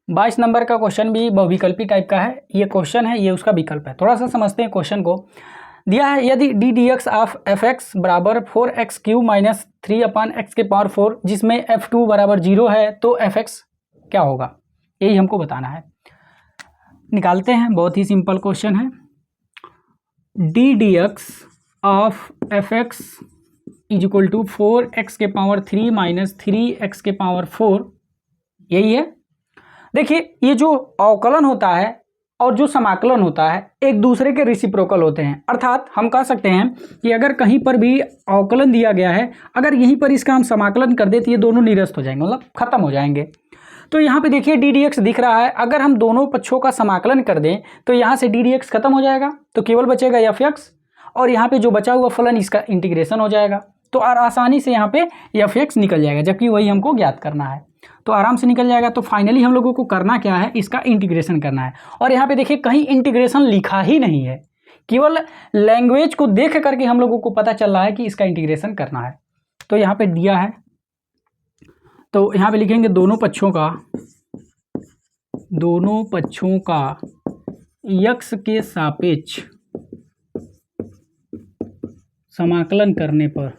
22 number का question भी बहुविकल्पी type का है। ये क्वेश्चन है, ये उसका विकल्प है। थोड़ा सा समझते हैं क्वेश्चन को। दिया है यदि D D X of F x बराबर 4x³ माइनस 3/x⁴, जिसमें f2 बराबर 0 है, तो एफ एक्स क्या होगा, यही हमको बताना है। निकालते हैं, बहुत ही सिंपल क्वेश्चन है। D D X of F X is equal to 4x³ minus 3x⁴, यही है। देखिए, ये जो अवकलन होता है और जो समाकलन होता है एक दूसरे के रेसिप्रोकल होते हैं। अर्थात हम कह सकते हैं कि अगर कहीं पर भी अवकलन दिया गया है, अगर यहीं पर इसका हम समाकलन कर दें तो ये दोनों निरस्त हो जाएंगे, मतलब खत्म हो जाएंगे। तो यहाँ पे देखिए डी डी एक्स दिख रहा है, अगर हम दोनों पक्षों का समाकलन कर दें तो यहाँ से डी डी एक्स खत्म हो जाएगा, तो केवल बचेगा एफ एक्स, और यहाँ पे जो बचा हुआ फलन इसका इंटीग्रेशन हो जाएगा, तो आसानी से यहाँ पे एफ एक्स निकल जाएगा, जबकि वही हमको ज्ञात करना है, तो आराम से निकल जाएगा। तो फाइनली हम लोगों को करना क्या है, इसका इंटीग्रेशन करना है। और यहाँ पे देखिए कहीं इंटीग्रेशन लिखा ही नहीं है, केवल लैंग्वेज को देख करके हम लोगों को पता चल रहा है कि इसका इंटीग्रेशन करना है। तो यहाँ पे दिया है, तो यहाँ पे लिखेंगे दोनों पक्षों का यक्स के सापेक्ष समाकलन करने पर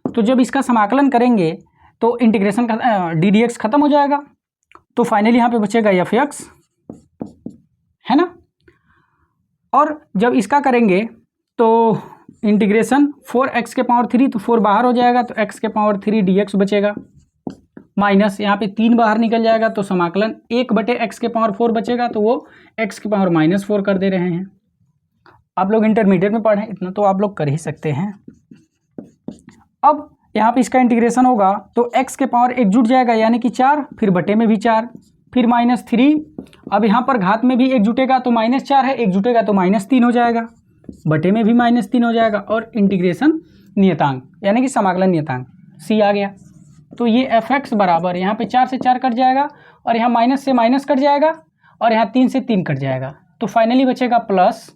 तो जब इसका समाकलन करेंगे तो इंटीग्रेशन का डी डी एक्स खत्म हो जाएगा, तो फाइनली यहाँ पे बचेगा एफ एक्स, है ना। और जब इसका करेंगे तो इंटीग्रेशन 4x⁴, तो 4 बाहर हो जाएगा, तो x⁴ dx बचेगा, माइनस यहाँ पे 3 बाहर निकल जाएगा, तो समाकलन 1/x⁴ बचेगा, तो वो x⁻⁻4 कर दे रहे हैं। आप लोग इंटरमीडिएट में पढ़े, इतना तो आप लोग कर ही सकते हैं। अब यहाँ पे इसका इंटीग्रेशन होगा तो x⁻1 जुट जाएगा, यानी कि 4, फिर बटे में भी 4, फिर -3। अब यहाँ पर घात में भी 1 जुटेगा तो -4 है, 1 जुटेगा तो -3 हो जाएगा, बटे में भी -3 हो जाएगा, और इंटीग्रेशन नियतांक यानी कि समाकलन नियतांक c आ गया। तो ये एफ एक्स बराबर यहाँ पे 4 से 4 कट जाएगा, और यहाँ माइनस से माइनस कट जाएगा, और यहाँ 3 से 3 कट जाएगा, तो फाइनली बचेगा प्लस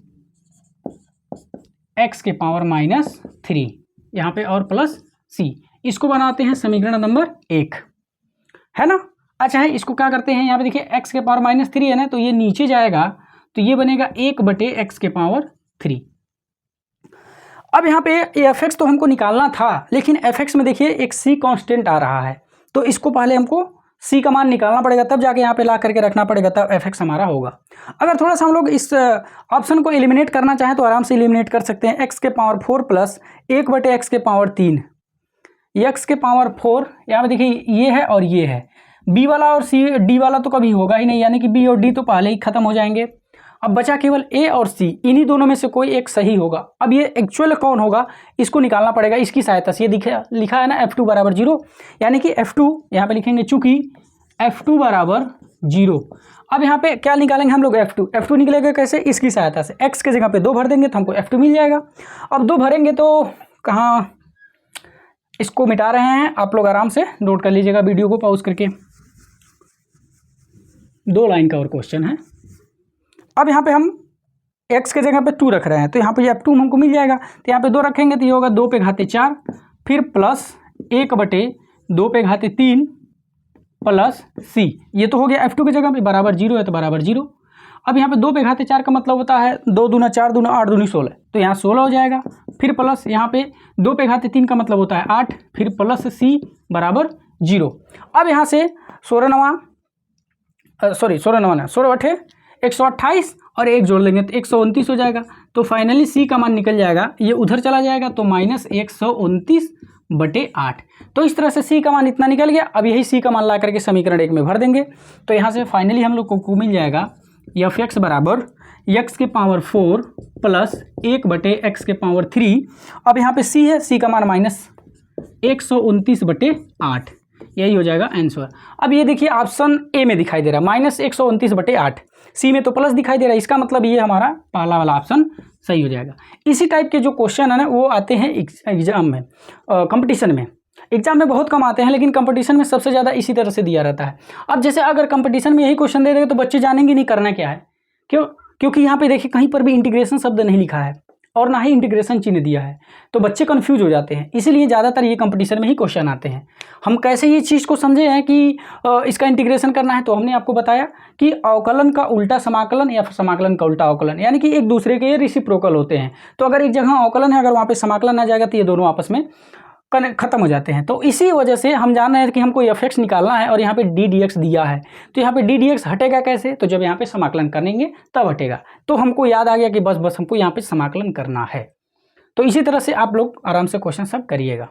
x⁻⁻3 यहाँ पे, और प्लस c। इसको बनाते हैं समीकरण नंबर 1, है ना। अच्छा है, इसको क्या करते हैं, यहाँ पे देखिए x⁻⁻3 है ना, तो ये नीचे जाएगा, तो ये बनेगा 1/x⁻3। अब यहाँ पे एफ एक्स तो हमको निकालना था, लेकिन एफ एक्स में देखिए एक c कांस्टेंट आ रहा है, तो इसको पहले हमको c का मान निकालना पड़ेगा, तब जाके यहाँ पे ला करके रखना पड़ेगा, तब एफ एक्स हमारा होगा। अगर थोड़ा सा हम लोग इस ऑप्शन को एलिमिनेट करना चाहें तो आराम से एलिमिनेट कर सकते हैं। x⁻4 प्लस 1/x⁻3, x⁻4 यहाँ पे देखिए ये है और ये है, b वाला और d वाला तो कभी होगा ही नहीं, यानी कि b और d तो पहले ही खत्म हो जाएंगे। अब बचा केवल a और c, इन्हीं दोनों में से कोई एक सही होगा। अब ये एक्चुअल कौन होगा, इसको निकालना पड़ेगा इसकी सहायता से। ये लिखा है ना f2 बराबर 0, यानी कि f2 यहाँ पे लिखेंगे, चूंकि f2 बराबर 0। अब यहाँ पे क्या निकालेंगे हम लोग, f2 निकलेगा कैसे, इसकी सहायता से। x के जगह पे 2 भर देंगे तो हमको f2 मिल जाएगा। अब 2 भरेंगे तो कहाँ, इसको मिटा रहे हैं, आप लोग आराम से नोट कर लीजिएगा वीडियो को पॉज करके। 2 लाइन का और क्वेश्चन है। अब यहाँ पे हम x के जगह पे 2 रख रहे हैं, तो यहाँ पे f2 हमको मिल जाएगा, तो यहाँ पे 2 रखेंगे तो ये होगा 2/4, फिर प्लस 1/2/3 प्लस c। ये तो हो गया f2 की जगह पे, बराबर 0 है तो बराबर 0। अब यहाँ पे 2/4 का मतलब होता है 2 दूना 4 दूना 8 दूनी 16, तो यहाँ 16 हो जाएगा। फिर प्लस यहाँ पे 2/3 का मतलब होता है 8, फिर प्लस c बराबर 0। अब यहाँ से 16 8 128 और 1 जोड़ लेंगे तो 129 हो जाएगा, तो फाइनली c का मान निकल जाएगा, ये उधर चला जाएगा, तो -129/8। तो इस तरह से c का मान इतना निकल गया। अब यही c का मान ला करके समीकरण 1 में भर देंगे, तो यहाँ से फाइनली हम लोग को मिल जाएगा एफ एक्स बराबर x⁻4 प्लस 1/x⁻3। अब यहाँ पे c है, c का मान -129/8, यही हो जाएगा आंसर। अब ये देखिए ऑप्शन ए में दिखाई दे रहा है -129/8, सी में तो प्लस दिखाई दे रहा है, इसका मतलब ये हमारा पहला वाला ऑप्शन सही हो जाएगा। इसी टाइप के जो क्वेश्चन है ना, वो आते हैं एग्जाम में, कंपटीशन में। एग्जाम में बहुत कम आते हैं, लेकिन कंपटीशन में सबसे ज़्यादा इसी तरह से दिया रहता है। अब जैसे अगर कंपटीशन में यही क्वेश्चन दे देंगे तो बच्चे जानेंगे नहीं करना क्या है, क्योंकि यहाँ पे देखिए कहीं पर भी इंटीग्रेशन शब्द नहीं लिखा है, और ना ही इंटीग्रेशन चिन्ह दिया है, तो बच्चे कंफ्यूज हो जाते हैं। इसीलिए ज़्यादातर ये कंपटीशन में ही क्वेश्चन आते हैं। हम कैसे ये चीज़ को समझे हैं कि इसका इंटीग्रेशन करना है, तो हमने आपको बताया कि अवकलन का उल्टा समाकलन या समाकलन का उल्टा अवकलन, यानी कि एक दूसरे के ये रेसिप्रोकल होते हैं। तो अगर एक जगह अवकलन है, अगर वहाँ पे समाकलन आ जाएगा तो ये दोनों आपस में खत्म हो जाते हैं। तो इसी वजह से हम जान रहे हैं कि हमको f(x) निकालना है और यहाँ पे ddx दिया है, तो यहाँ पे ddx हटेगा कैसे, तो जब यहाँ पे समाकलन करेंगे तब हटेगा। तो हमको याद आ गया कि बस हमको यहाँ पे समाकलन करना है। तो इसी तरह से आप लोग आराम से क्वेश्चन सब करिएगा।